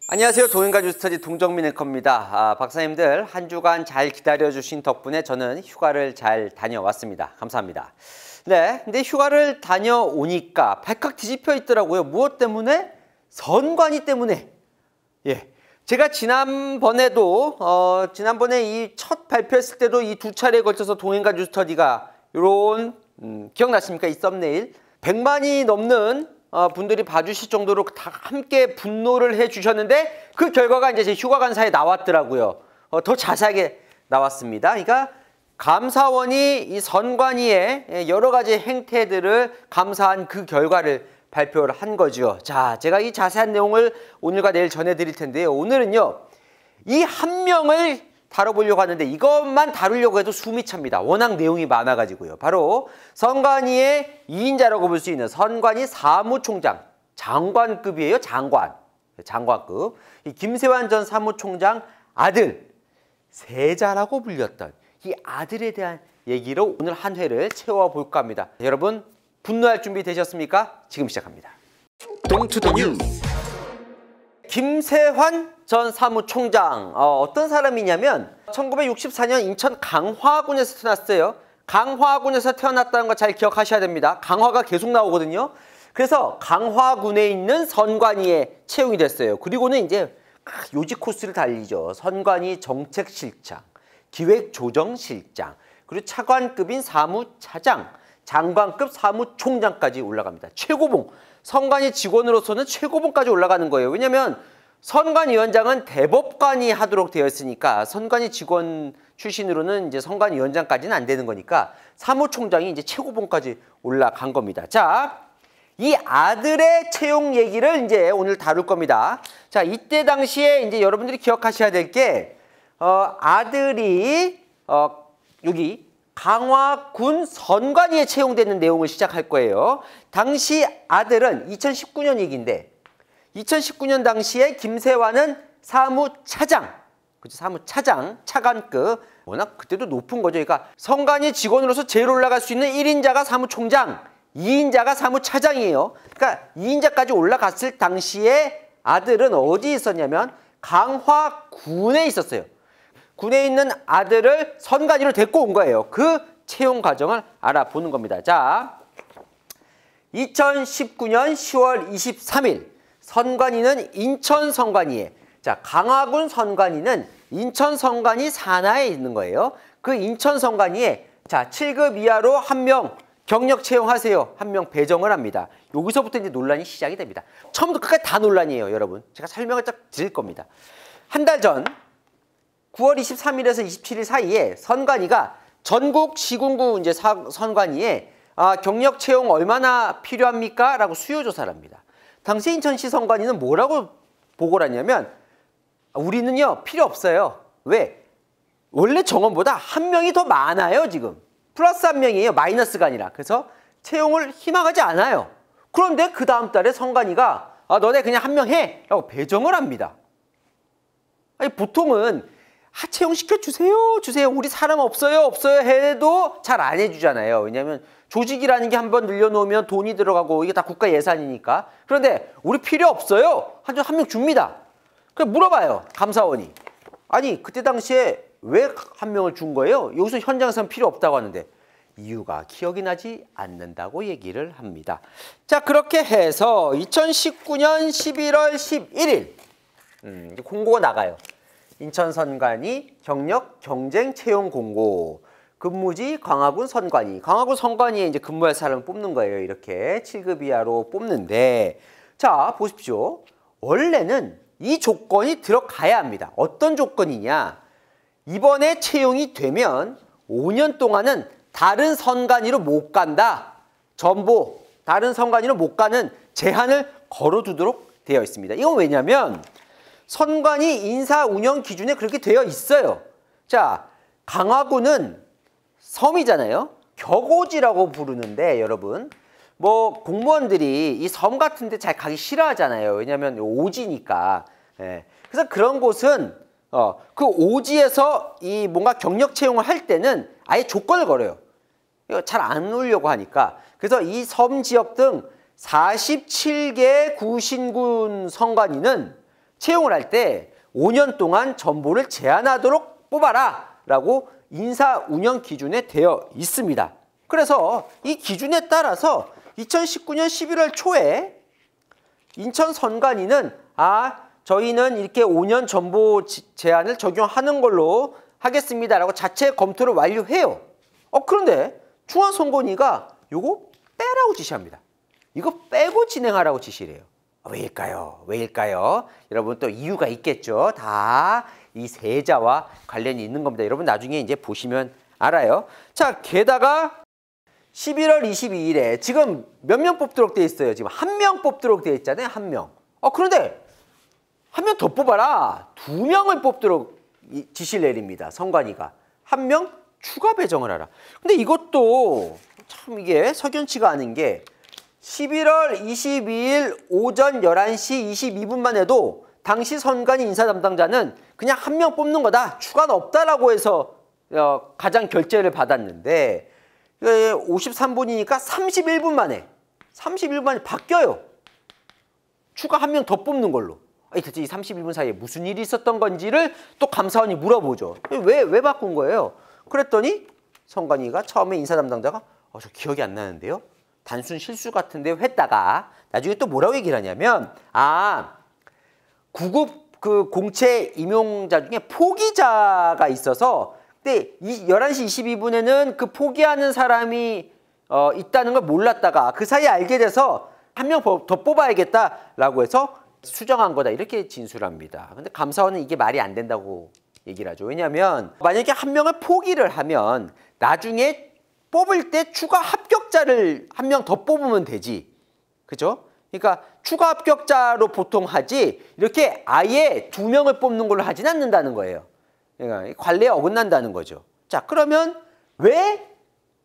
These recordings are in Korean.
안녕하세요. 동행가 뉴스터디 동정민 앵커입니다. 박사님들 한 주간 잘 기다려주신 덕분에 저는 휴가를 잘 다녀왔습니다. 감사합니다. 네, 근데 휴가를 다녀오니까 발칵 뒤집혀 있더라고요. 무엇 때문에? 선관위 때문에. 예, 제가 지난번에 이 첫 발표했을 때도 이 두 차례에 걸쳐서 동행가 뉴스터디가 요런 기억나십니까? 이 썸네일 100만이 넘는 분들이 봐주실 정도로 다 함께 분노를 해주셨는데 그 결과가 이제 제 휴가 간사에 나왔더라고요. 더 자세하게 나왔습니다. 그러니까 감사원이 이 선관위의 여러 가지 행태들을 감사한 그 결과를 발표를 한 거죠. 자, 제가 이 자세한 내용을 오늘과 내일 전해드릴 텐데요. 오늘은요, 이 한 명을 다뤄보려고 하는데 이것만 다루려고 해도 숨이 찹니다. 워낙 내용이 많아가지고요. 바로 선관위의 2인자라고 볼 수 있는 선관위 사무총장, 장관급이에요. 장관급. 이 김세환 전 사무총장 아들, 세자라고 불렸던 이 아들에 대한 얘기로 오늘 한 회를 채워볼까 합니다. 여러분 분노할 준비 되셨습니까? 지금 시작합니다. 동투더 뉴스. 김세환 전 사무총장, 어떤 사람이냐면 1964년 인천 강화군에서 태어났어요. 강화군에서 태어났다는 거 잘 기억하셔야 됩니다. 강화가 계속 나오거든요. 그래서 강화군에 있는 선관위에 채용이 됐어요. 그리고는 이제 요직 코스를 달리죠. 선관위 정책실장, 기획조정실장, 그리고 차관급인 사무차장, 장관급 사무총장까지 올라갑니다. 최고봉, 선관위 직원으로서는 최고봉까지 올라가는 거예요. 왜냐하면 선관위원장은 대법관이 하도록 되어 있으니까 선관위 직원 출신으로는 이제 선관위원장까지는 안 되는 거니까 사무총장이 이제 최고봉까지 올라간 겁니다. 자, 이 아들의 채용 얘기를 이제 오늘 다룰 겁니다. 자, 이때 당시에 이제 여러분들이 기억하셔야 될 게 아들이 여기 강화군 선관위에 채용되는 내용을 시작할 거예요. 당시 아들은 2019년 얘기인데 2019년 당시에 김세환은 사무차장, 그렇죠? 사무차장, 차관급. 워낙 그때도 높은 거죠. 그러니까 선관위 직원으로서 제일 올라갈 수 있는 1인자가 사무총장, 2인자가 사무차장이에요. 그러니까 2인자까지 올라갔을 당시에 아들은 어디 있었냐면 강화군에 있었어요. 군에 있는 아들을 선관위로 데리고 온 거예요. 그 채용 과정을 알아보는 겁니다. 자, 2019년 10월 23일 선관위는 인천 선관위에, 자, 강화군 선관위는 인천 선관위 산하에 있는 거예요. 그 인천 선관위에 자, 7급 이하로 한 명 경력 채용하세요. 한 명 배정을 합니다. 여기서부터 이제 논란이 시작이 됩니다. 처음부터 끝까지 다 논란이에요, 여러분. 제가 설명을 딱 드릴 겁니다. 한 달 전 9월 23일에서 27일 사이에 선관위가 전국 시군구 이제 선관위에 경력 채용 얼마나 필요합니까? 라고 수요조사를 합니다. 당시 인천시 선관위는 뭐라고 보고를 하냐면 우리는요 필요 없어요. 왜? 원래 정원보다 한 명이 더 많아요. 지금 플러스 한 명이에요. 마이너스가 아니라. 그래서 채용을 희망하지 않아요. 그런데 그 다음 달에 선관위가 너네 그냥 한 명 해 라고 배정을 합니다. 아니, 보통은 채용시켜 주세요. 우리 사람 없어요 해도 잘 안 해주잖아요. 왜냐하면 조직이라는 게 한번 늘려놓으면 돈이 들어가고 이게 다 국가 예산이니까. 그런데 우리 필요 없어요. 한 명 줍니다. 그래서 물어봐요. 감사원이. 아니, 그때 당시에 왜 한 명을 준 거예요? 여기서 현장에서는 필요 없다고 하는데 이유가 기억이 나지 않는다고 얘기를 합니다. 자, 그렇게 해서 2019년 11월 11일 공고가 나가요. 인천선관위 경력 경쟁 채용 공고. 근무지 강화군 선관위. 강화군 선관위에 이제 근무할 사람을 뽑는 거예요. 이렇게 7급 이하로 뽑는데, 자, 보십시오. 원래는 이 조건이 들어가야 합니다. 어떤 조건이냐? 이번에 채용이 되면 5년 동안은 다른 선관위로 못 간다. 전부 다른 선관위로 못 가는 제한을 걸어두도록 되어 있습니다. 이건 왜냐면 선관위 인사 운영 기준에 그렇게 되어 있어요. 자, 강화군은 섬이잖아요. 격오지라고 부르는데 여러분, 뭐 공무원들이 이 섬 같은 데 잘 가기 싫어하잖아요. 왜냐하면 오지니까. 예. 그래서 그런 곳은 그 오지에서 이 뭔가 경력 채용을 할 때는 아예 조건을 걸어요. 잘 안 오려고 하니까. 그래서 이 섬 지역 등 47개 구신군 선관위는 채용을 할 때 5년 동안 전보를 제한하도록 뽑아라 라고 인사 운영 기준에 되어 있습니다. 그래서 이 기준에 따라서 2019년 11월 초에 인천 선관위는 저희는 이렇게 5년 전보 제한을 적용하는 걸로 하겠습니다라고 자체 검토를 완료해요. 그런데 중앙선관위가 요거 빼라고 지시합니다. 이거 빼고 진행하라고 지시를 해요. 왜일까요? 왜일까요? 여러분 또 이유가 있겠죠. 다 이 세자와 관련이 있는 겁니다. 여러분 나중에 이제 보시면 알아요. 자, 게다가 11월 22일에 지금 몇 명 뽑도록 돼 있어요? 지금 1명 뽑도록 돼 있잖아요. 1명. 그런데 1명 더 뽑아라. 2명을 뽑도록 지시를 내립니다. 선관위가. 1명 추가 배정을 하라. 근데 이것도 참 이게 석연치가 않은 게 11월 22일 오전 11시 22분만 해도 당시 선관위 인사 담당자는 그냥 1명 뽑는 거다. 추가는 없다라고 해서 가장 결재를 받았는데 53분이니까 31분 만에 바뀌어요. 추가 1명 더 뽑는 걸로. 대체 이 31분 사이에 무슨 일이 있었던 건지를 또 감사원이 물어보죠. 왜 바꾼 거예요? 그랬더니 선관위가 처음에 인사 담당자가 저 기억이 안 나는데요. 단순 실수 같은데 했다가 나중에 또 뭐라고 얘기를 하냐면 9급 그 공채 임용자 중에 포기자가 있어서 근데 11시 22분에는 그 포기하는 사람이 있다는 걸 몰랐다가 그 사이에 알게 돼서 1명 더 뽑아야겠다라고 해서 수정한 거다 이렇게 진술합니다. 근데 감사원은 이게 말이 안 된다고 얘기를 하죠. 왜냐하면 만약에 1명을 포기를 하면 나중에 뽑을 때 추가 합격자를 1명 더 뽑으면 되지. 그죠? 그러니까 추가 합격자로 보통 하지 이렇게 아예 2명을 뽑는 걸로 하진 않는다는 거예요. 그러니까 관례에 어긋난다는 거죠. 자, 그러면 왜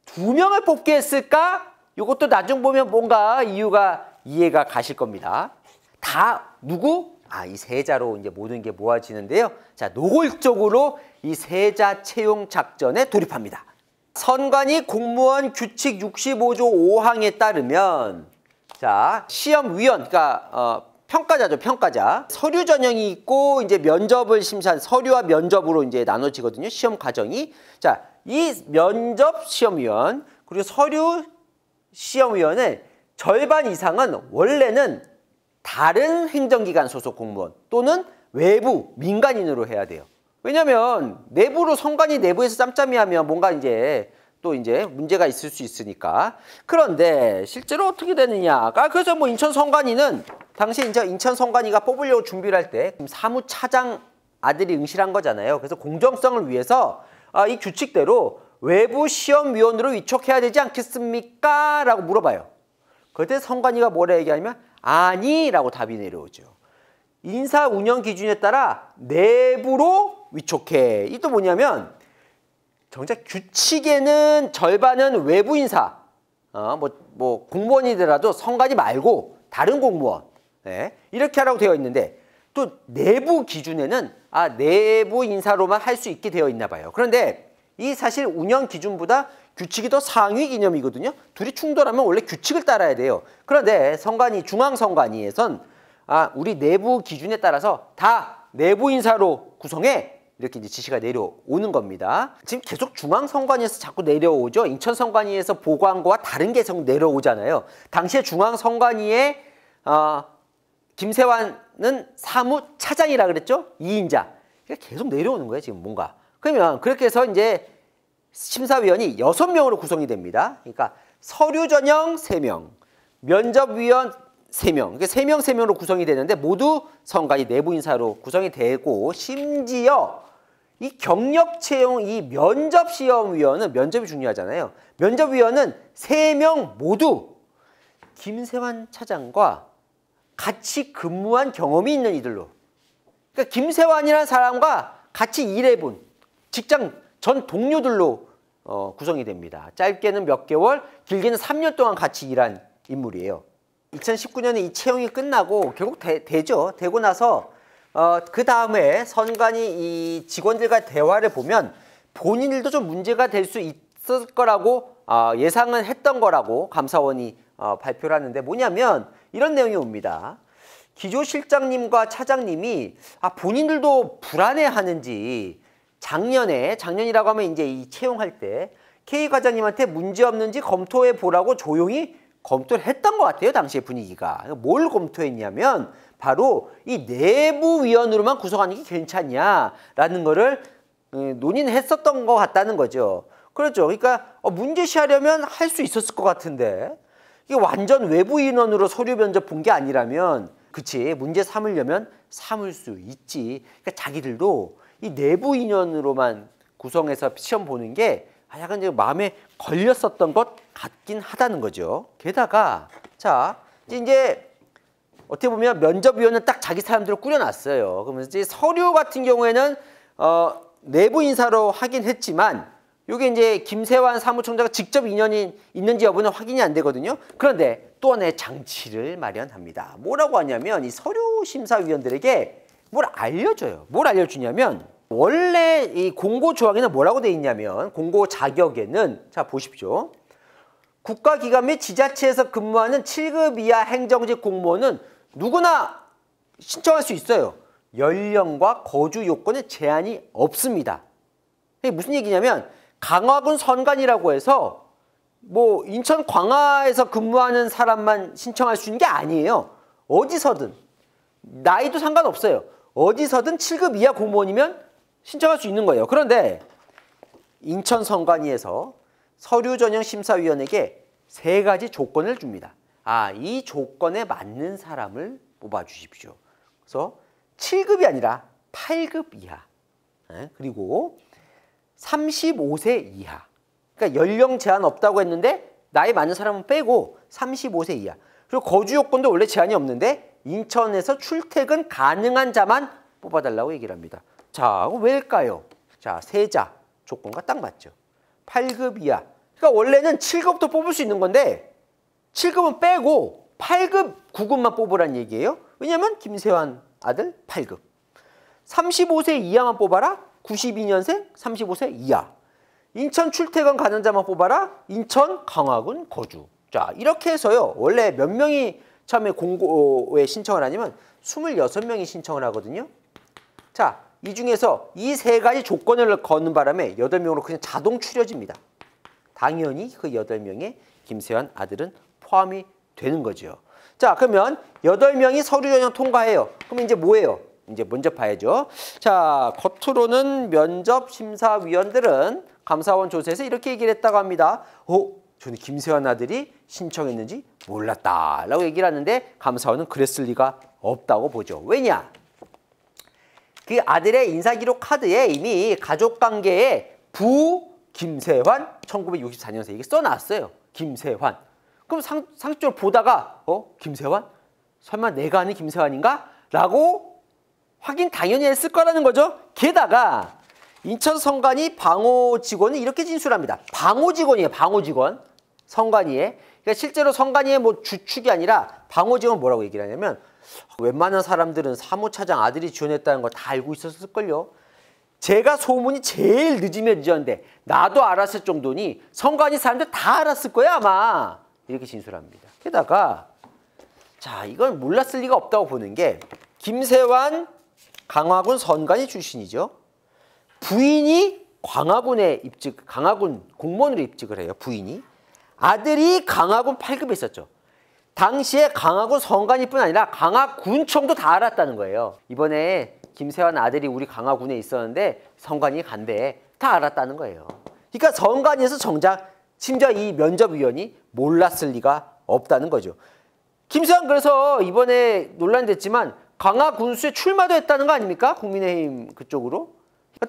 2명을 뽑게 했을까? 이것도 나중 보면 뭔가 이해가 가실 겁니다. 다 누구? 이 세자로 이제 모든 게 모아지는데요. 자, 노골적으로 이 세자 채용 작전에 돌입합니다. 선관위 공무원 규칙 65조 5항에 따르면 자, 시험위원, 그러니까 평가자죠, 평가자. 서류 전형이 있고 이제 면접을 심사한 서류와 면접으로 이제 나눠지거든요. 시험 과정이. 자, 이 면접 시험위원 그리고 서류 시험위원의 절반 이상은 원래는 다른 행정기관 소속 공무원 또는 외부 민간인으로 해야 돼요. 왜냐면 내부로 선관위 내부에서 짬짬이 하면 뭔가 또 문제가 있을 수 있으니까. 그런데 실제로 어떻게 되느냐. 그래서 뭐 인천 선관위는 당시 인천 선관위가 뽑으려고 준비를 할 때 사무차장 아들이 응시한 거잖아요. 그래서 공정성을 위해서 이 규칙대로 외부 시험위원으로 위촉해야 되지 않겠습니까? 라고 물어봐요. 그때 선관위가 뭐라 얘기하냐면 아니라고 답이 내려오죠. 인사 운영 기준에 따라 내부로 위촉해. 이 또 뭐냐면 정작 규칙에는 절반은 외부 인사, 공무원이더라도 선관위 말고 다른 공무원 이렇게 하라고 되어 있는데 또 내부 기준에는 내부 인사로만 할 수 있게 되어 있나 봐요. 그런데 이 사실 운영 기준보다 규칙이 더 상위 개념이거든요. 둘이 충돌하면 원래 규칙을 따라야 돼요. 그런데 중앙선관위에선 우리 내부 기준에 따라서 다 내부 인사로 구성해. 이렇게 이제 지시가 내려오는 겁니다. 지금 계속 중앙선관위에서 자꾸 내려오죠. 인천선관위에서 보고한 거와 다른 게 계속 내려오잖아요. 당시에 중앙선관위에 김세환은 사무차장이라 그랬죠. 2인자. 계속 내려오는 거예요. 지금 뭔가. 그러면 그렇게 해서 이제 심사위원이 6명으로 구성이 됩니다. 그러니까 서류 전형 3명, 면접위원 3명, 그러니까 3명으로 구성이 되는데 모두 선관위 내부 인사로 구성이 되고 심지어 이 경력 채용 이 면접 시험위원은 면접이 중요하잖아요. 면접위원은 3명 모두 김세환 차장과 같이 근무한 경험이 있는 이들로. 그러니까 김세환이라는 사람과 같이 일해본 직장 전 동료들로 구성이 됩니다. 짧게는 몇 개월, 길게는 3년 동안 같이 일한 인물이에요. 2019년에 이 채용이 끝나고 결국 되죠. 되고 나서 그 다음에 선관위 이 직원들과 대화를 보면 본인들도 좀 문제가 될 수 있을 거라고 예상은 했던 거라고 감사원이 발표를 하는데 뭐냐면 이런 내용이 옵니다. 기조실장님과 차장님이 본인들도 불안해하는지 작년이라고 하면 이제 이 채용할 때 K 과장님한테 문제 없는지 검토해 보라고 조용히 검토를 했던 것 같아요. 당시의 분위기가. 뭘 검토했냐면 바로 이 내부위원으로만 구성하는 게 괜찮냐라는 거를 논의했었던 것 같다는 거죠. 그렇죠. 그러니까 문제시하려면 할 수 있었을 것 같은데 이게 완전 외부 인원으로 서류 면접 본 게 아니라면 그치 문제 삼으려면 삼을 수 있지. 그러니까 자기들도 이 내부 인원으로만 구성해서 시험 보는 게 약간 이제 마음에 걸렸었던 것 같긴 하다는 거죠. 게다가 자 이제 어떻게 보면 면접위원은 딱 자기 사람들을 꾸려놨어요. 그러면서 이제 서류 같은 경우에는 내부 인사로 하긴 했지만 이게 이제 김세환 사무총장과 직접 인연이 있는지 여부는 확인이 안 되거든요. 그런데 또 하나의 장치를 마련합니다. 뭐라고 하냐면 이 서류 심사위원들에게 뭘 알려줘요. 뭘 알려주냐면 원래 이 공고 조항에는 뭐라고 돼 있냐면 공고 자격에는 자 보십시오. 국가기관 및 지자체에서 근무하는 7급 이하 행정직 공무원은 누구나 신청할 수 있어요. 연령과 거주 요건에 제한이 없습니다. 이게 무슨 얘기냐면 강화군 선관이라고 해서 뭐 인천 광화에서 근무하는 사람만 신청할 수 있는 게 아니에요. 어디서든 나이도 상관없어요. 어디서든 7급 이하 공무원이면 신청할 수 있는 거예요. 그런데 인천 선관위에서 서류 전형 심사위원에게 3가지 조건을 줍니다. 이 조건에 맞는 사람을 뽑아 주십시오. 그래서 7급이 아니라 8급 이하. 그리고 35세 이하. 그러니까 연령 제한 없다고 했는데 나이 많은 사람은 빼고 35세 이하. 그리고 거주 요건도 원래 제한이 없는데 인천에서 출퇴근 가능한 자만 뽑아달라고 얘기를 합니다. 자, 왜일까요? 자, 세자 조건과 딱 맞죠. 8급 이하. 그러니까 원래는 7급도 뽑을 수 있는 건데 7급은 빼고 8급, 9급만 뽑으란 얘기예요. 왜냐면 김세환 아들 8급. 35세 이하만 뽑아라. 92년생 35세 이하. 인천 출퇴근 가는 자만 뽑아라. 인천 강화군 거주. 자, 이렇게 해서요. 원래 몇 명이 처음에 공고에 신청을 하냐면 26명이 신청을 하거든요. 자, 이 중에서 이 3가지 조건을 거는 바람에 8명으로 그냥 자동 추려집니다. 당연히 그 8명의 김세환 아들은 포함이 되는 거죠. 자, 그러면 8명이 서류 전형 통과해요. 그럼 이제 뭐예요? 이제 먼저 봐야죠. 자, 겉으로는 면접 심사위원들은 감사원 조사에서 이렇게 얘기를 했다고 합니다. 저는 김세환 아들이 신청했는지 몰랐다 라고 얘기를 하는데 감사원은 그랬을 리가 없다고 보죠. 왜냐? 그 아들의 인사기록 카드에 이미 가족관계에 부 김세환 1964년생 이게 써놨어요. 김세환. 그럼 상식적으로 보다가 김세환? 설마 내가 아는 김세환인가? 라고 확인 당연히 했을 거라는 거죠. 게다가 인천 선관위 방호 직원은 이렇게 진술합니다. 방호 직원이에요. 방호 직원. 선관위에. 그러니까 실제로 선관위의 뭐 주축이 아니라 방호 직원 뭐라고 얘기를 하냐면 웬만한 사람들은 사무차장 아들이 지원했다는 거 다 알고 있었을걸요. 제가 소문이 제일 늦으면 늦었는데 나도 알았을 정도니 선관위 사람들 다 알았을 거야 아마. 이렇게 진술합니다. 게다가 자 이건 몰랐을 리가 없다고 보는 게 김세환 강화군 선관위 출신이죠. 부인이 강화군 공무원으로 입직을 해요. 부인이. 아들이 강화군 8급에 있었죠. 당시에 강화군 선관위뿐 아니라 강화군청도 다 알았다는 거예요. 이번에 김세환 아들이 우리 강화군에 있었는데 선관위 간대. 다 알았다는 거예요. 그러니까 선관위에서 정작 심지어 이 면접위원이 몰랐을 리가 없다는 거죠. 김세환 그래서 이번에 논란됐지만 강화군수에 출마도 했다는 거 아닙니까? 국민의힘 그쪽으로.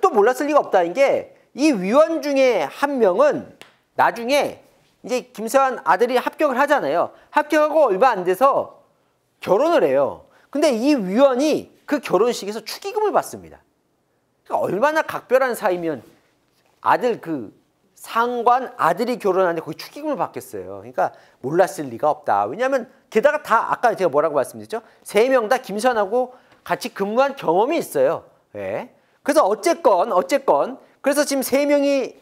또 몰랐을 리가 없다는 게 이 위원 중에 한 명은 나중에 이제 김세환 아들이 합격을 하잖아요. 합격하고 얼마 안 돼서 결혼을 해요. 근데 이 위원이 그 결혼식에서 축의금을 받습니다. 그러니까 얼마나 각별한 사이면 아들 상관 아들이 결혼하는데 거기 축의금을 받겠어요. 그러니까 몰랐을 리가 없다. 왜냐하면 게다가 다 아까 제가 뭐라고 말씀드렸죠? 3명 다 김세환하고 같이 근무한 경험이 있어요. 네. 그래서 어쨌건 그래서 지금 3명이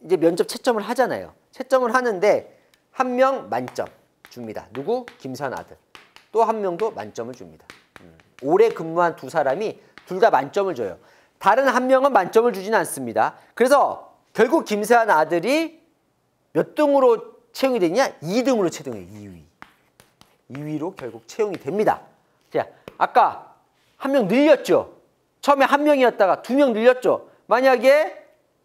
이제 면접 채점을 하잖아요. 채점을 하는데 1명 만점 줍니다. 누구? 김세환 아들. 또 한 명도 만점을 줍니다. 오래 근무한 두 사람이 둘 다 만점을 줘요. 다른 한 명은 만점을 주지는 않습니다. 그래서 결국 김세환 아들이 몇 등으로 채용이 되냐? 2등으로 채용해요. 2위. 2위로 결국 채용이 됩니다. 자, 아까 한 명 늘렸죠? 처음에 한 명이었다가 두 명 늘렸죠? 만약에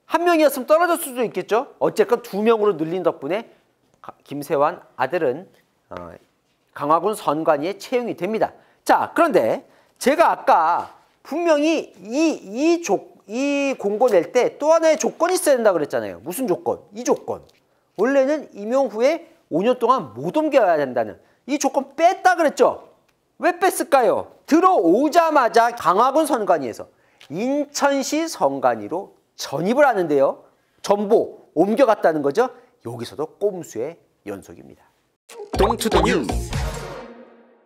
한 명이었으면 떨어졌을 수도 있겠죠? 어쨌건 두 명으로 늘린 덕분에 김세환 아들은 강화군 선관위에 채용이 됩니다. 자, 그런데 제가 아까 분명히 이 공고 낼 때 또 하나의 조건이 있어야 된다고 그랬잖아요. 무슨 조건? 이 조건. 원래는 임용 후에 5년 동안 못 옮겨야 된다는 이 조건 뺐다 그랬죠? 왜 뺐을까요? 들어오자마자 강화군 선관위에서 인천시 선관위로 전입을 하는데요. 전부 옮겨갔다는 거죠. 여기서도 꼼수의 연속입니다. Don't to the news.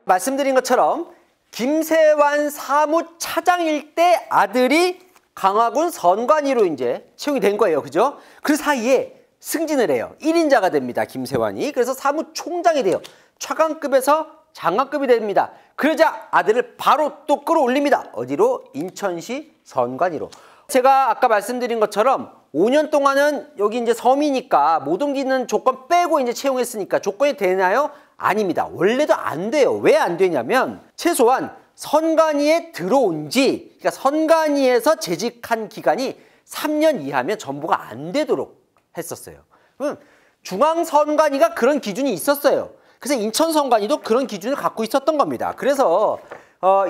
말씀드린 것처럼 김세환 사무차장일 때 아들이 강화군 선관위로 이제 채용이 된 거예요. 그죠? 그 사이에 승진을 해요. 1인자가 됩니다. 김세환이. 그래서 사무총장이 돼요. 차관급에서 장관급이 됩니다. 그러자 아들을 바로 또 끌어올립니다. 어디로? 인천시 선관위로. 제가 아까 말씀드린 것처럼 5년 동안은 여기 이제 섬이니까 못 옮기는 조건 빼고 이제 채용했으니까 조건이 되나요? 아닙니다. 원래도 안 돼요. 왜 안 되냐면 최소한 선관위에 들어온 지, 그러니까 선관위에서 재직한 기간이 3년 이하면 전부가 안 되도록 했었어요. 그럼 중앙선관위가 그런 기준이 있었어요. 그래서 인천선관위도 그런 기준을 갖고 있었던 겁니다. 그래서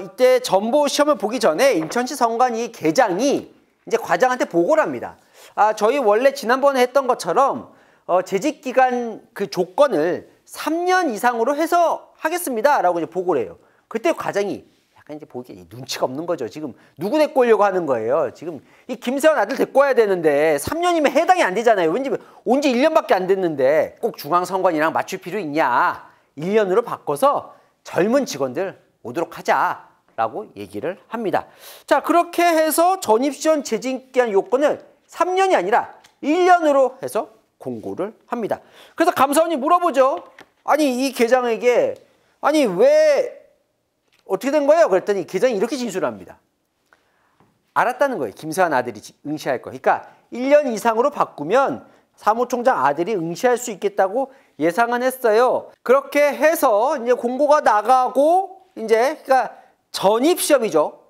이때 전보 시험을 보기 전에 인천시 선관위 계장이 이제 과장한테 보고를 합니다. 저희 원래 지난번에 했던 것처럼 재직기간 그 조건을 3년 이상으로 해서 하겠습니다. 라고 이제 보고를 해요. 그때 과장이 약간 이제 보기에 눈치가 없는 거죠. 지금 누구 데리고 오려고 하는 거예요. 지금 이 김세환 아들 데리고 와야 되는데 3년이면 해당이 안 되잖아요. 왠지 온 지 1년밖에 안 됐는데 꼭 중앙선관위랑 맞출 필요 있냐. 1년으로 바꿔서 젊은 직원들 오도록 하자라고 얘기를 합니다. 자, 그렇게 해서 전입시험 재직기한 요건을 3년이 아니라 1년으로 해서 공고를 합니다. 그래서 감사원이 물어보죠. 아니, 이 계장에게 아니 왜 어떻게 된 거예요? 그랬더니 계장이 이렇게 진술을 합니다. 알았다는 거예요. 김세환 아들이 응시할 거. 그러니까 1년 이상으로 바꾸면 사무총장 아들이 응시할 수 있겠다고 예상은 했어요. 그렇게 해서 이제 공고가 나가고 이제 그러니까 전입 시험이죠.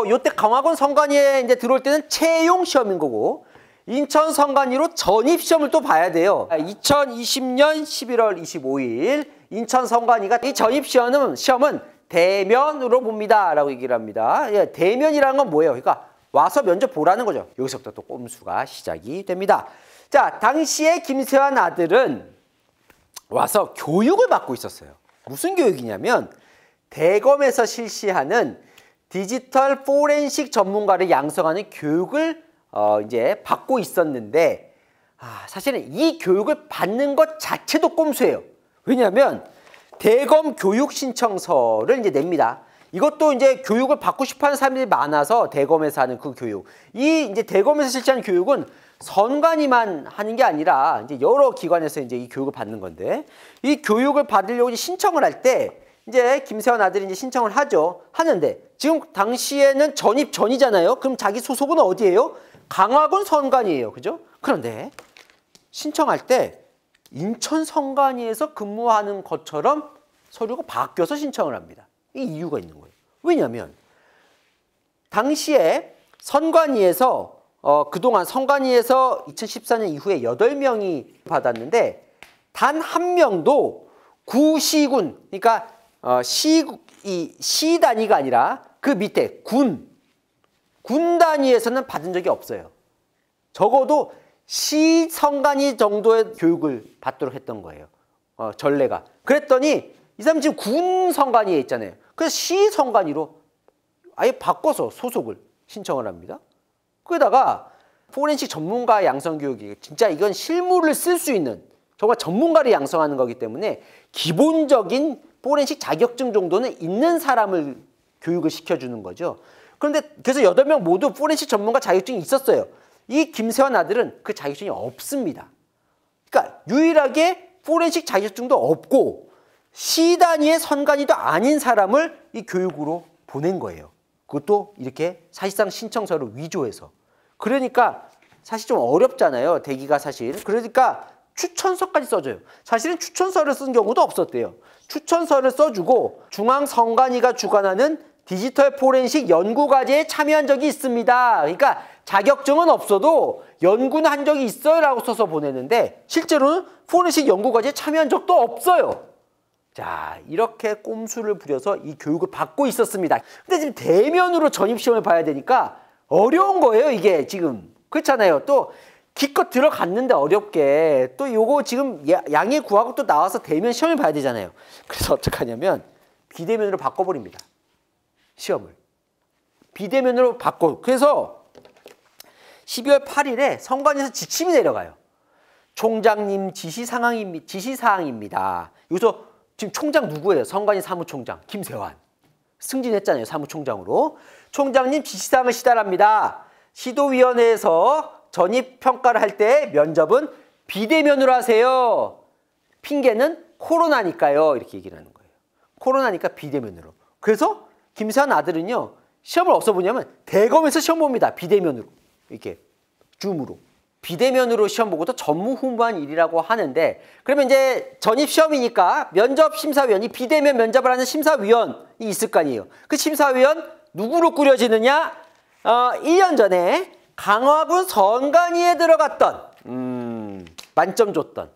요때 강화군 선관위에 이제 들어올 때는 채용 시험인 거고 인천 선관위로 전입 시험을 또 봐야 돼요. 2020년 11월 25일 인천 선관위가 이 전입 시험은 대면으로 봅니다. 라고 얘기를 합니다. 예, 대면이라는 건 뭐예요? 그러니까 와서 면접 보라는 거죠. 여기서부터 또 꼼수가 시작이 됩니다. 자, 당시에 김세환 아들은 와서 교육을 받고 있었어요. 무슨 교육이냐면 대검에서 실시하는 디지털 포렌식 전문가를 양성하는 교육을 이제 받고 있었는데 사실은 이 교육을 받는 것 자체도 꼼수예요. 왜냐하면 대검 교육 신청서를 이제 냅니다. 이것도 이제 교육을 받고 싶어하는 사람들이 많아서 대검에서 하는 그 교육. 이 이제 대검에서 실시하는 교육은 선관위만 하는 게 아니라 이제 여러 기관에서 이제 이 교육을 받는 건데 이 교육을 받으려고 이제 신청을 할 때 이제 김세환 아들이 이제 신청을 하는데 지금 당시에는 전입 전이잖아요. 그럼 자기 소속은 어디예요? 강화군 선관위예요. 그죠? 그런데 신청할 때 인천 선관위에서 근무하는 것처럼 서류가 바뀌어서 신청을 합니다. 이 이유가 있는 거예요. 왜냐하면 당시에 선관위에서 그동안 선관위에서 2014년 이후에 8명이 받았는데 단 한 명도 구시군, 그러니까 시 단위가 아니라 그 밑에 군 단위에서는 받은 적이 없어요. 적어도 시 선관위 정도의 교육을 받도록 했던 거예요. 전례가. 그랬더니 이 사람 지금 군 선관위에 있잖아요. 그래서 시 선관위로 아예 바꿔서 소속을 신청을 합니다. 거기다가 포렌식 전문가 양성 교육이 진짜 이건 실무를 쓸 수 있는 정말 전문가를 양성하는 거기 때문에 기본적인 포렌식 자격증 정도는 있는 사람을 교육을 시켜주는 거죠. 그런데 그래서 8명 모두 포렌식 전문가 자격증이 있었어요. 이 김세환 아들은 그 자격증이 없습니다. 그러니까 유일하게 포렌식 자격증도 없고 시 단위의 선관위도 아닌 사람을 이 교육으로 보낸 거예요. 그것도 이렇게 사실상 신청서를 위조해서. 그러니까 사실 좀 어렵잖아요. 대기가 사실. 그러니까 추천서까지 써줘요. 사실은 추천서를 쓴 경우도 없었대요. 추천서를 써주고 중앙선관위가 주관하는 디지털 포렌식 연구과제에 참여한 적이 있습니다. 그러니까 자격증은 없어도 연구는 한 적이 있어요 라고 써서 보내는데 실제로는 포렌식 연구과제에 참여한 적도 없어요. 자, 이렇게 꼼수를 부려서 이 교육을 받고 있었습니다. 근데 지금 대면으로 전입시험을 봐야 되니까 어려운 거예요, 이게 지금. 그렇잖아요. 또 기껏 들어갔는데 어렵게 또 요거 지금 양해 구하고 또 나와서 대면 시험을 봐야 되잖아요. 그래서 어떻게 하냐면 비대면으로 바꿔버립니다. 시험을. 비대면으로 바꿔. 그래서 12월 8일에 선관위에서 지침이 내려가요. 총장님 지시사항입니다. 여기서 지금 총장 누구예요? 선관위 사무총장 김세환. 승진했잖아요. 사무총장으로. 총장님 지시사항을 시달합니다. 시도위원회에서 전입평가를 할 때 면접은 비대면으로 하세요. 핑계는 코로나니까요. 이렇게 얘기를 하는 거예요. 코로나니까 비대면으로. 그래서 김세환 아들은요. 시험을 어디서 보냐면 대검에서 시험 봅니다. 비대면으로. 이렇게 줌으로. 비대면으로 시험 보고도 전무후무한 일이라고 하는데 그러면 이제 전입시험이니까 면접심사위원이 비대면 면접을 하는 심사위원이 있을 거 아니에요. 그 심사위원 누구로 꾸려지느냐? 1년 전에 강화군 선관위에 들어갔던 만점 줬던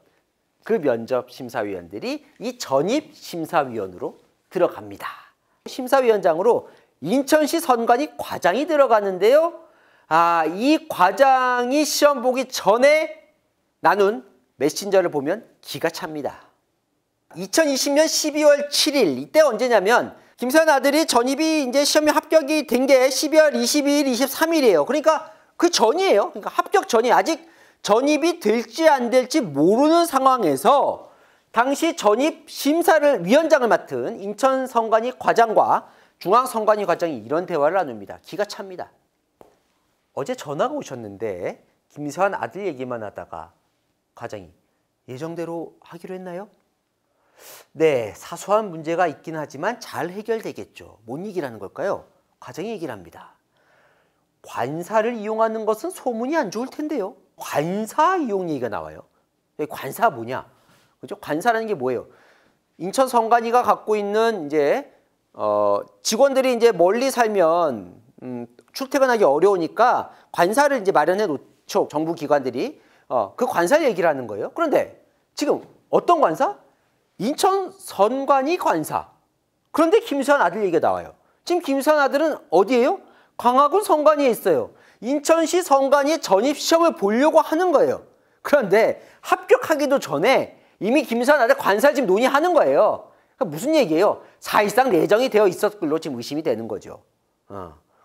그 면접심사위원들이 이 전입심사위원으로 들어갑니다. 심사위원장으로 인천시 선관위 과장이 들어가는데요. 이 과장이 시험 보기 전에 나눈 메신저를 보면 기가 찹니다. 2020년 12월 7일 이때 언제냐면 김세환 아들이 전입이 이제 시험에 합격이 된 게 12월 22일, 23일이에요. 그러니까 그 전이에요. 그러니까 합격 전이 아직 전입이 될지 안 될지 모르는 상황에서 당시 전입 심사를 위원장을 맡은 인천 선관위 과장과 중앙 선관위 과장이 이런 대화를 나눕니다. 기가 찹니다. 어제 전화가 오셨는데 김세환 아들 얘기만 하다가 과장이 예정대로 하기로 했나요? 네, 사소한 문제가 있긴 하지만 잘 해결되겠죠. 뭔 얘기라는 걸까요? 과장이 얘기를 합니다. 관사를 이용하는 것은 소문이 안 좋을 텐데요. 관사 이용 얘기가 나와요. 관사 뭐냐? 그죠? 관사라는 게 뭐예요? 인천 선관위가 갖고 있는 이제 직원들이 이제 멀리 살면 출퇴근하기 어려우니까 관사를 이제 마련해 놓죠. 정부 기관들이 그 관사를 얘기를 하는 거예요. 그런데 지금 어떤 관사? 인천 선관위 관사. 그런데 김세환 아들 얘기가 나와요. 지금 김세환 아들은 어디예요? 강화군 선관위에 있어요. 인천시 선관위 전입시험을 보려고 하는 거예요. 그런데 합격하기도 전에 이미 김세환 아들 관사 지금 논의하는 거예요. 그러니까 무슨 얘기예요? 사실상 내정이 되어 있었을 걸로 지금 의심이 되는 거죠.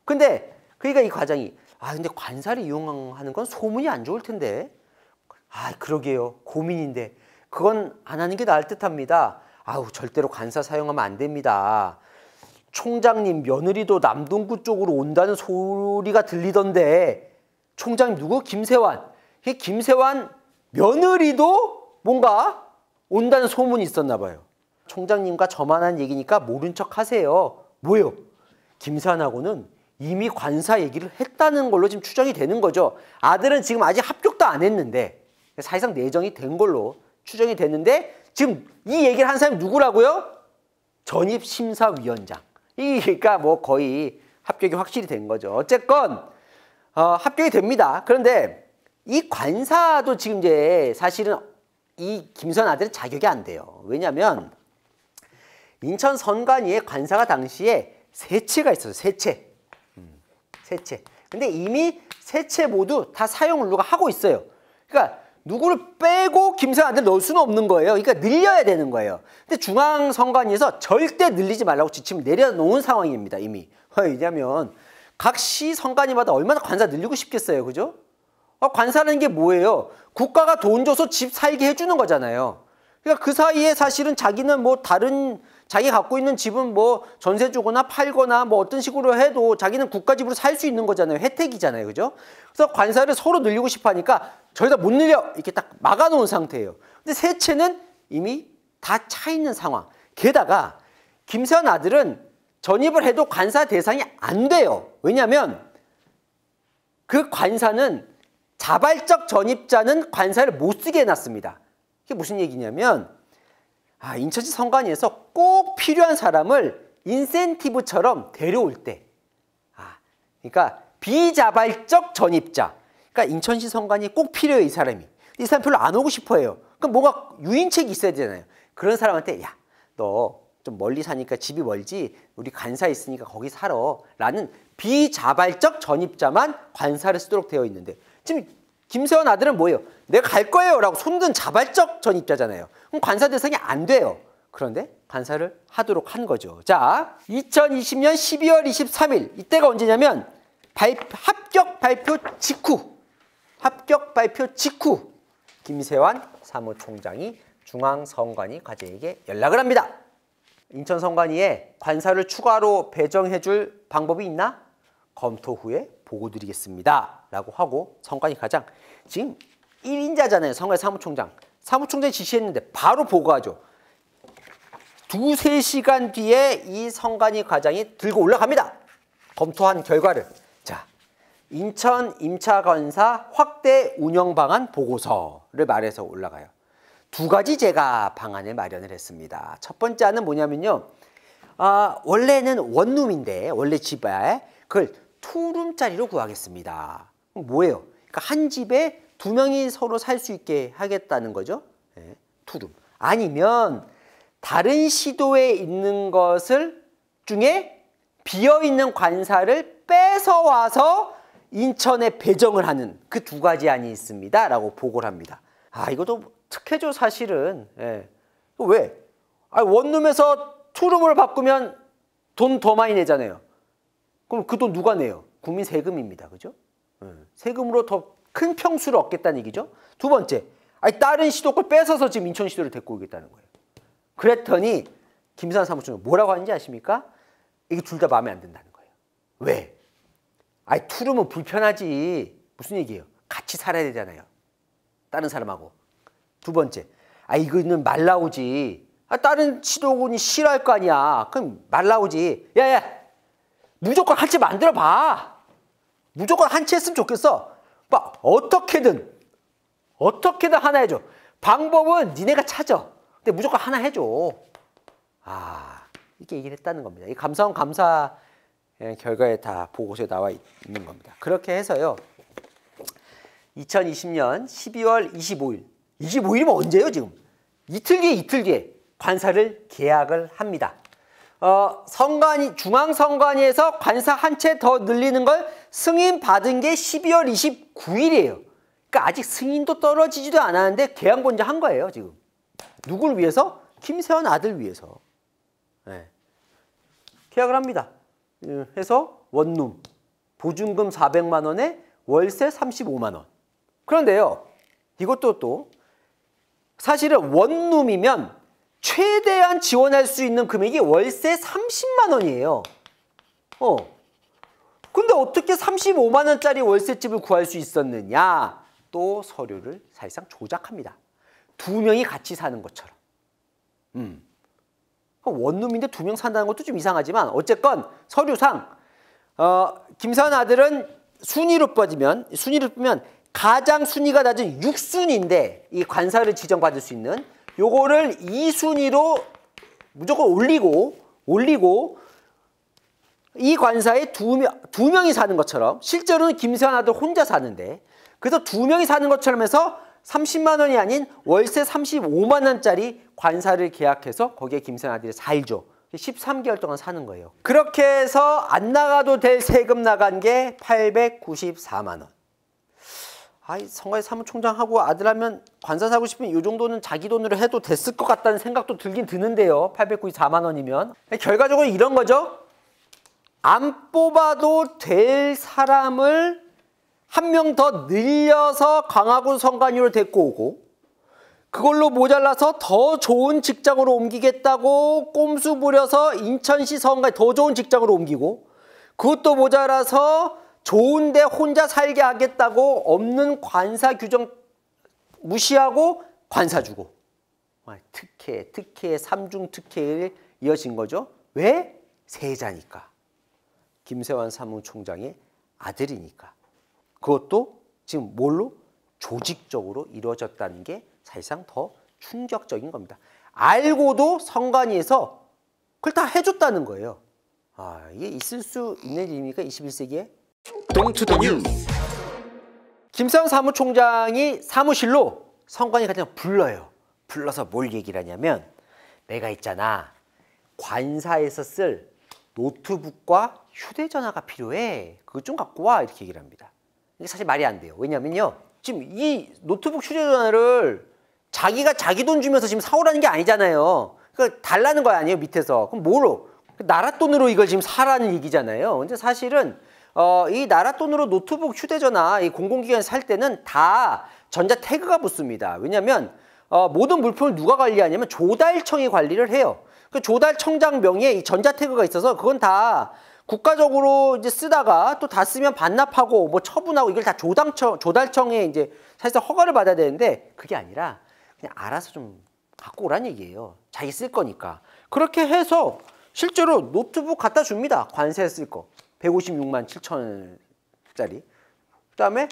근데 그러니까 이 과장이 근데 관사를 이용하는 건 소문이 안 좋을 텐데. 그러게요. 고민인데 그건 안 하는 게 나을 듯합니다. 절대로 관사 사용하면 안 됩니다. 총장님 며느리도 남동구 쪽으로 온다는 소리가 들리던데 총장님 누구? 김세환. 김세환 며느리도 뭔가 온다는 소문이 있었나 봐요. 총장님과 저만 한 얘기니까 모른 척 하세요. 뭐예요? 김세환하고는 이미 관사 얘기를 했다는 걸로 지금 추정이 되는 거죠. 아들은 지금 아직 합격도 안 했는데 사실상 내정이 된 걸로 추정이 됐는데 지금 이 얘기를 한 사람이 누구라고요? 전입심사위원장. 그러니까 뭐 거의 합격이 확실히 된 거죠. 어쨌건 합격이 됩니다. 그런데 이 관사도 지금 이제 사실은 이 김세환 아들은 자격이 안 돼요. 왜냐하면 인천 선관위에 관사가 당시에 세 채가 있어요. 세 채. 세 채. 근데 이미 세 채 모두 다 사용을 누가 하고 있어요. 그러니까 누구를 빼고 김세환 아들 넣을 수는 없는 거예요. 그러니까 늘려야 되는 거예요. 근데 중앙선관위에서 절대 늘리지 말라고 지침을 내려놓은 상황입니다. 이미. 왜냐하면 각 시 선관위마다 얼마나 관사 늘리고 싶겠어요. 그죠? 관사라는 게 뭐예요? 국가가 돈 줘서 집 살게 해주는 거잖아요. 그러니까 그 사이에 사실은 자기는 뭐 다른 자기 갖고 있는 집은 뭐 전세 주거나 팔거나 뭐 어떤 식으로 해도 자기는 국가 집으로 살 수 있는 거잖아요. 혜택이잖아요. 그죠? 그래서 관사를 서로 늘리고 싶어 하니까 저희가 못 늘려 이렇게 딱 막아놓은 상태예요. 근데 세 채는 이미 다 차 있는 상황. 게다가 김세환 아들은 전입을 해도 관사 대상이 안 돼요. 왜냐하면 그 관사는 자발적 전입자는 관사를 못 쓰게 해놨습니다. 이게 무슨 얘기냐면 인천시 선관위에서 꼭 필요한 사람을 인센티브처럼 데려올 때 그러니까 비자발적 전입자 그러니까 인천시 선관위에 꼭 필요해요. 이 사람이. 이 사람 별로 안 오고 싶어해요. 그럼 뭔가 유인책이 있어야 되잖아요. 그런 사람한테 야, 너 좀 멀리 사니까 집이 멀지 우리 관사 있으니까 거기 살아 라는 비자발적 전입자만 관사를 쓰도록 되어 있는데 지금 김세환 아들은 뭐예요? 내가 갈 거예요 라고 손든 자발적 전입자잖아요. 그럼 관사 대상이 안 돼요. 그런데 관사를 하도록 한 거죠. 자, 2020년 12월 23일 이때가 언제냐면 합격 발표 직후 김세환 사무총장이 중앙선관위 과제에게 연락을 합니다. 인천선관위에 관사를 추가로 배정해줄 방법이 있나? 검토 후에 보고 드리겠습니다. 라고 하고 선관위 과장 지금 1인자잖아요. 선관위 사무총장. 사무총장이 지시했는데 바로 보고하죠. 2~3시간 뒤에 이 선관위 과장이 들고 올라갑니다. 검토한 결과를. 자, 인천 임차관사 확대 운영 방안 보고서를 말해서 올라가요. 2가지 제가 방안을 마련을 했습니다. 첫 번째 안은 뭐냐면요. 원래는 원룸인데 원래 집에 그걸 투룸짜리로 구하겠습니다. 그럼 뭐예요? 그러니까 한 집에 2명이 서로 살 수 있게 하겠다는 거죠. 네, 투룸. 아니면 다른 시도에 있는 것을 중에 비어있는 관사를 뺏어와서 인천에 배정을 하는 그 2가지 안이 있습니다. 라고 보고를 합니다. 이것도 특혜죠 사실은. 예. 왜? 원룸에서 투룸으로 바꾸면 돈 더 많이 내잖아요. 그럼 그 돈 누가 내요? 국민 세금입니다. 그죠? 세금으로 더 큰 평수를 얻겠다는 얘기죠. 2번째, 다른 시도 걸 뺏어서 지금 인천시도를 데리고 오겠다는 거예요. 그랬더니 김세환 사무총장 뭐라고 하는지 아십니까? 이게 둘 다 마음에 안 든다는 거예요. 왜? 투룸은 불편하지. 무슨 얘기예요? 같이 살아야 되잖아요. 다른 사람하고. 2번째, 이거는 말 나오지. 다른 시도군이 싫어할 거 아니야. 그럼 말 나오지. 야야, 무조건 한 채 만들어 봐. 무조건 한 채 했으면 좋겠어. 어떻게든 하나 해줘. 방법은 니네가 찾아. 근데 무조건 하나 해줘. 이렇게 얘기를 했다는 겁니다. 이 감사원 감사 결과에 다 보고서에 나와 있는 겁니다. 그렇게 해서요. 2020년 12월 25일. 25일이면 언제예요 지금? 이틀 뒤에 관사를 계약을 합니다. 중앙선관위에서 관사 한 채 더 늘리는 걸 승인 받은 게 12월 29일이에요. 그러니까 아직 승인도 떨어지지도 않았는데 계약 먼저 한 거예요 지금. 누구를 위해서? 김세환 아들 위해서. 네. 계약을 합니다. 해서 원룸 보증금 400만 원에 월세 35만 원. 그런데요. 이것도 또 사실은 원룸이면 최대한 지원할 수 있는 금액이 월세 30만 원이에요. 근데 어떻게 35만 원짜리 월세집을 구할 수 있었느냐? 또 서류를 사실상 조작합니다. 2명이 같이 사는 것처럼. 원룸인데 2명 산다는 것도 좀 이상하지만 어쨌건 서류상 김세환 아들은 순위로 뽑으면 가장 순위가 낮은 6순위인데 이 관사를 지정받을 수 있는 요거를 2순위로 무조건 올리고 이 관사에 두 명이 사는 것처럼 실제로는 김세환 아들 혼자 사는데 그래서 2명이 사는 것처럼 해서 30만 원이 아닌 월세 35만 원짜리 관사를 계약해서 거기에 김세환 아들이 살죠. 13개월 동안 사는 거예요. 그렇게 해서 안 나가도 될 세금 나간 게 894만 원. 선관위 사무총장하고 아들하면 관사 사고 싶으면 이 정도는 자기 돈으로 해도 됐을 것 같다는 생각도 들긴 드는데요. 894만 원이면. 결과적으로 이런 거죠. 안 뽑아도 될 사람을 한 명 더 늘려서 강화군 선관위로 데리고 오고 그걸로 모자라서 더 좋은 직장으로 옮기겠다고 꼼수 부려서 인천시 선관위 더 좋은 직장으로 옮기고 그것도 모자라서 좋은데 혼자 살게 하겠다고 없는 관사 규정 무시하고 관사 주고 특혜, 삼중 특혜에 이어진 거죠. 왜? 세자니까. 김세환 사무총장의 아들이니까. 그것도 지금 뭘로? 조직적으로 이루어졌다는 게 사실상 더 충격적인 겁니다. 알고도 선관위에서 그걸 다 해줬다는 거예요. 이게 있을 수 있는 일입니까? 21세기에? 동투더 뉴스. 김세환 사무총장이 사무실로 선관위 같은 거 불러요. 불러서 뭘 얘기를 하냐면 내가 있잖아. 관사에서 쓸 노트북과 휴대전화가 필요해. 그거 좀 갖고 와. 이렇게 얘기를 합니다. 이게 사실 말이 안 돼요. 왜냐면요. 지금 이 노트북 휴대전화를 자기가 자기 돈 주면서 지금 사오라는 게 아니잖아요. 그러니까 달라는 거 아니에요, 밑에서. 그럼 뭐로? 나라 돈으로 이걸 지금 사라는 얘기잖아요. 근데 사실은 이 나라 돈으로 노트북, 휴대전화, 이 공공기관 살 때는 다 전자 태그가 붙습니다. 왜냐면 모든 물품을 누가 관리하냐면 조달청이 관리를 해요. 그 조달청장 명의에 이 전자 태그가 있어서 그건 다 국가적으로 이제 쓰다가 또 다 쓰면 반납하고 뭐 처분하고 이걸 다 조달청에 이제 사실상 허가를 받아야 되는데 그게 아니라 그냥 알아서 좀 갖고 오란 얘기예요. 자기 쓸 거니까. 그렇게 해서 실제로 노트북 갖다 줍니다. 관세에 쓸 거. 156만 7천원짜리. 그다음에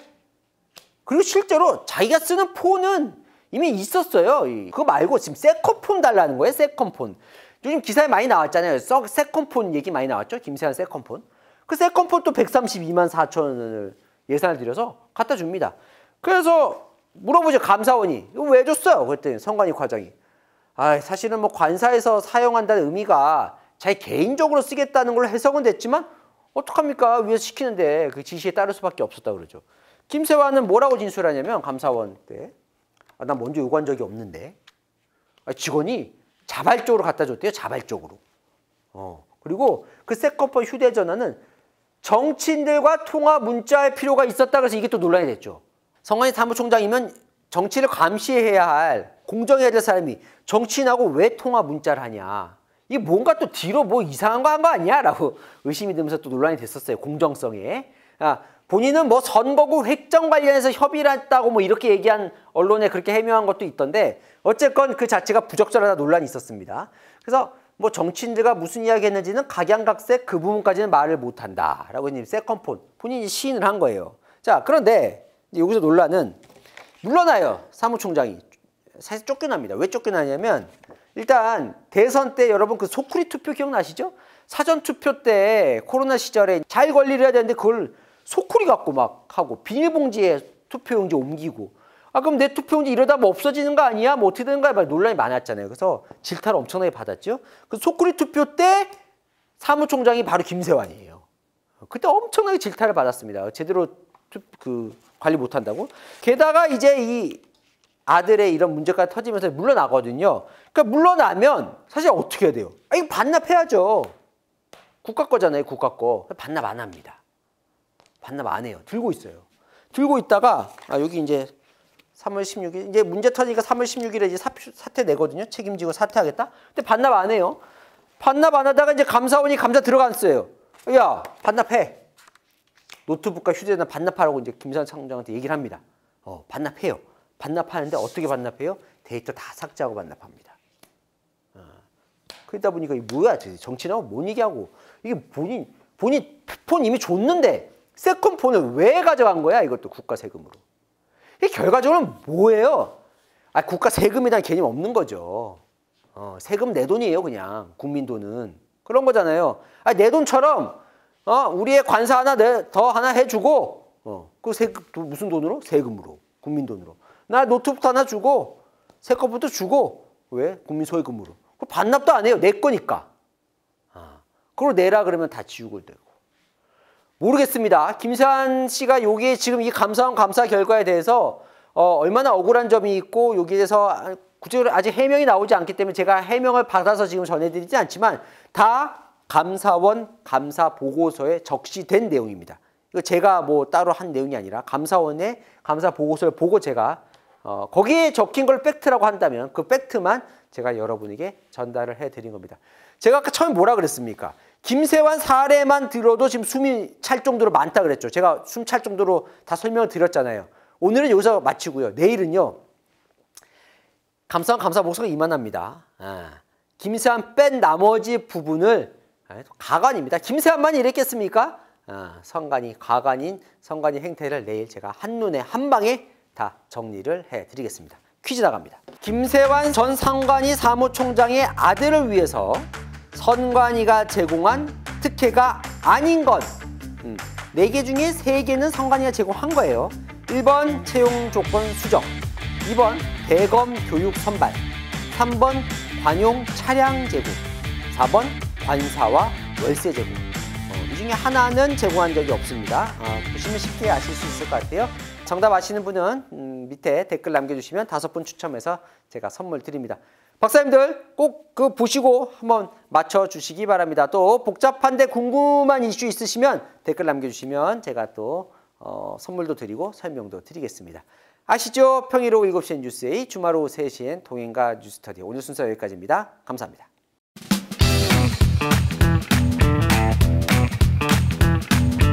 그리고 실제로 자기가 쓰는 폰은 이미 있었어요. 그거 말고 지금 세컨폰 달라는 거예요. 세컨폰. 요즘 기사에 많이 나왔잖아요. 세컨폰 얘기 많이 나왔죠. 김세환 세컨폰. 그 세컨폰 또 132만 4천원을 예산을 들여서 갖다 줍니다. 그래서 물어보죠. 감사원이. 이거 왜 줬어요? 그랬더니 선관위 과장이. 사실은 뭐 관사에서 사용한다는 의미가 자기 개인적으로 쓰겠다는 걸로 해석은 됐지만 어떡합니까? 위에서 시키는데 그 지시에 따를 수밖에 없었다 그러죠. 김세환은 뭐라고 진술하냐면 감사원 때 난 먼저 요구한 적이 없는데 직원이 자발적으로 갖다 줬대요. 자발적으로. 그리고 그 세컨폰 휴대전화는 정치인들과 통화 문자할 필요가 있었다 그래서 이게 또 논란이 됐죠. 선관위 사무총장이면 정치를 감시해야 할 공정해야 될 사람이 정치인하고 왜 통화 문자를 하냐. 이게 뭔가 또 뒤로 뭐 이상한 거 한 거 아니야? 라고 의심이 들면서 또 논란이 됐었어요. 공정성에. 본인은 뭐 선거구 획정 관련해서 협의를 했다고 뭐 이렇게 얘기한 언론에 그렇게 해명한 것도 있던데 어쨌건 그 자체가 부적절하다 논란이 있었습니다. 그래서 뭐 정치인들과 무슨 이야기 했는지는 각양각색 그 부분까지는 말을 못한다. 라고 이제 세컨폰 본인이 시인을 한 거예요. 자, 그런데 여기서 논란은 물러나요. 사무총장이. 사실 쫓겨납니다. 왜 쫓겨나냐면 일단 대선 때 여러분 그 소쿠리 투표 기억나시죠? 사전 투표 때 코로나 시절에 잘 관리를 해야 되는데 그걸 소쿠리 갖고 막 하고 비닐봉지에 투표용지 옮기고 그럼 내 투표용지 이러다 뭐 없어지는 거 아니야? 뭐 어떻게 되는 거야? 막 논란이 많았잖아요. 그래서 질타를 엄청나게 받았죠. 그 소쿠리 투표 때 사무총장이 바로 김세환이에요. 그때 엄청나게 질타를 받았습니다. 제대로 관리 못한다고. 게다가 이제 이 아들의 이런 문제가 터지면서 물러나거든요. 그러니까 물러나면 사실 어떻게 해야 돼요? 이거 반납해야죠. 국가 거잖아요. 국가 거. 반납 안 합니다. 반납 안 해요. 들고 있어요. 들고 있다가 여기 이제 3월 16일 이제 문제 터지니까 3월 16일에 이제 사퇴 내거든요. 책임지고 사퇴하겠다. 근데 반납 안 해요. 반납 안 하다가 이제 감사원이 감사 들어갔어요. 야, 반납해. 노트북과 휴대전화 반납하라고 이제 김세환 총장한테 얘기를 합니다. 반납해요. 반납하는데 어떻게 반납해요? 데이터 다 삭제하고 반납합니다. 그러다 보니까 이게 뭐야? 정치인하고 뭔 얘기하고 이게 본인 폰 이미 줬는데 세컨폰을 왜 가져간 거야? 이것도 국가 세금으로. 이게 결과적으로는 뭐예요? 국가 세금이란 개념 없는 거죠. 세금 내 돈이에요, 그냥. 국민 돈은. 그런 거잖아요. 내 돈처럼 우리의 관사 하나 더 하나 해주고 그 세금 무슨 돈으로? 세금으로. 국민 돈으로. 나 노트북 하나 주고 세컨폰도 주고 왜? 국민 소유금으로. 그 반납도 안 해요. 내 거니까. 그걸 내라 그러면 다 지우고 되고. 모르겠습니다. 김세환 씨가 여기에 지금 이 감사원 감사 결과에 대해서 얼마나 억울한 점이 있고 여기에 대해서 구체적으로 아직 해명이 나오지 않기 때문에 제가 해명을 받아서 지금 전해드리지 않지만 다 감사원 감사 보고서에 적시된 내용입니다. 이거 제가 뭐 따로 한 내용이 아니라 감사원의 감사 보고서를 보고 제가 거기에 적힌 걸 팩트라고 한다면 그 팩트만 제가 여러분에게 전달을 해드린 겁니다. 제가 아까 처음에 뭐라 그랬습니까? 김세환 사례만 들어도 지금 숨이 찰 정도로 많다 그랬죠. 제가 숨 찰 정도로 다 설명을 드렸잖아요. 오늘은 여기서 마치고요. 내일은요. 감사 목소리가 이만합니다. 김세환 뺀 나머지 부분을 가관입니다. 김세환만 이랬겠습니까? 성관이, 가관인 성관이 행태를 내일 제가 한눈에 한 방에 다 정리를 해드리겠습니다. 퀴즈 나갑니다. 김세환 전 선관위 사무총장의 아들을 위해서 선관위가 제공한 특혜가 아닌 것 4개 중에 3개는 선관위가 제공한 거예요. 1번 채용 조건 수정, 2번 대검 교육 선발, 3번 관용 차량 제공, 4번 관사와 월세 제공. 이 중에 하나는 제공한 적이 없습니다. 보시면 쉽게 아실 수 있을 것 같아요. 정답 아시는 분은 밑에 댓글 남겨주시면 5분 추첨해서 제가 선물 드립니다. 박사님들 꼭 그 보시고 한번 맞춰주시기 바랍니다. 또 복잡한데 궁금한 이슈 있으시면 댓글 남겨주시면 제가 또 선물도 드리고 설명도 드리겠습니다. 아시죠? 평일 오후 7시엔 뉴스에이, 주말 오후 3시엔 동행과 뉴스터디. 오늘 순서 여기까지입니다. 감사합니다.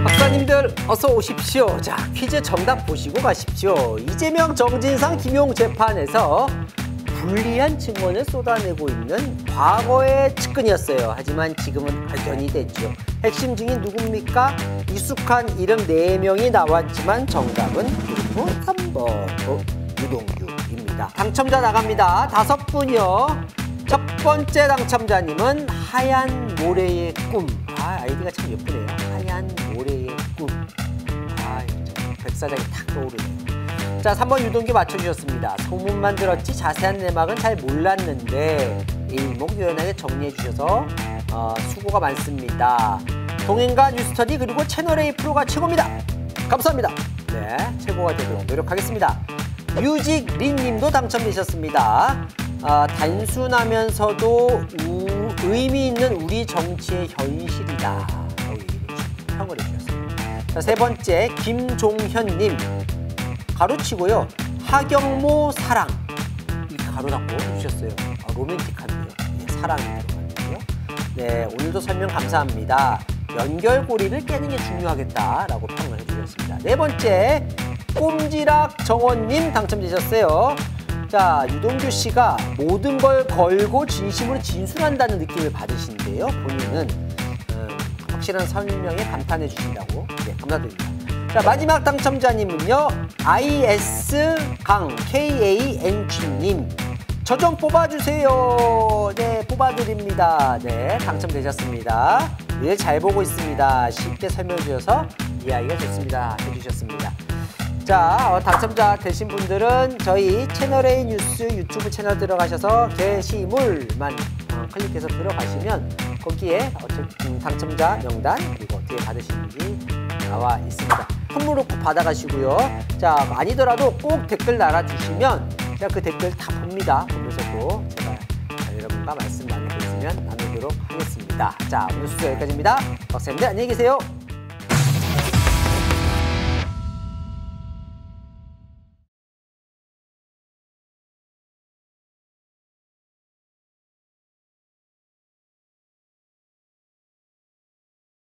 박사님들 어서 오십시오. 자, 퀴즈 정답 보시고 가십시오. 이재명, 정진상, 김용 재판에서 불리한 증언을 쏟아내고 있는 과거의 측근이었어요. 하지만 지금은 발견이 됐죠. 핵심 증인 누굽니까? 익숙한 이름 4명이 나왔지만 정답은 그리고 3번 유동규입니다. 당첨자 나갑니다. 5분이요. 첫 번째 당첨자님은 하얀 모래의 꿈. 아이디가 참 예쁘네요. 하얀 모래의 꿈. 백사장이 탁 떠오르네요. 자, 3번 유동규 맞춰주셨습니다. 소문만 들었지 자세한 내막은 잘 몰랐는데 일목요연하게 정리해 주셔서 수고가 많습니다. 동행과 뉴스터디 그리고 채널A 프로가 최고입니다. 감사합니다. 네, 최고가 되도록 노력하겠습니다. 뮤직린님도 당첨되셨습니다. 단순하면서도 의미 있는 우리 정치의 현실이다. 평을 해주셨습니다. 자, 세 번째 김종현님. 가로치고요. 하경모 사랑. 이렇게 가로 닫고 해주셨어요. 로맨틱한데요. 네, 사랑이 들어갔는데요. 네, 오늘도 설명 감사합니다. 연결고리를 깨는 게 중요하겠다라고 평을 해주셨습니다. 네 번째 꼼지락 정원님 당첨되셨어요. 자, 유동규 씨가 모든 걸 걸고 진심으로 진술한다는 느낌을 받으시는데요. 본인은 확실한 설명에 감탄해 주신다고 감사드립니다. 자, 마지막 당첨자님은요. IS강 KANG님. 저 좀 뽑아주세요. 네, 뽑아드립니다. 네, 당첨되셨습니다. 늘 잘 보고 있습니다. 쉽게 설명해 주셔서 이해하기가 좋습니다. 해주셨습니다. 자, 당첨자 되신 분들은 저희 채널A 뉴스 유튜브 채널 들어가셔서 게시물만 클릭해서 들어가시면 거기에 당첨자 명단 그리고 어떻게 받으시는지 나와 있습니다. 선물로 꼭 받아가시고요. 자, 아니더라도 꼭 댓글 달아주시면 제가 그 댓글 다 봅니다. 보면서 또 제가 여러분과 말씀 나누고 있으면 나누도록 하겠습니다. 자, 오늘 수고 여기까지입니다. 박사님들 안녕히 계세요.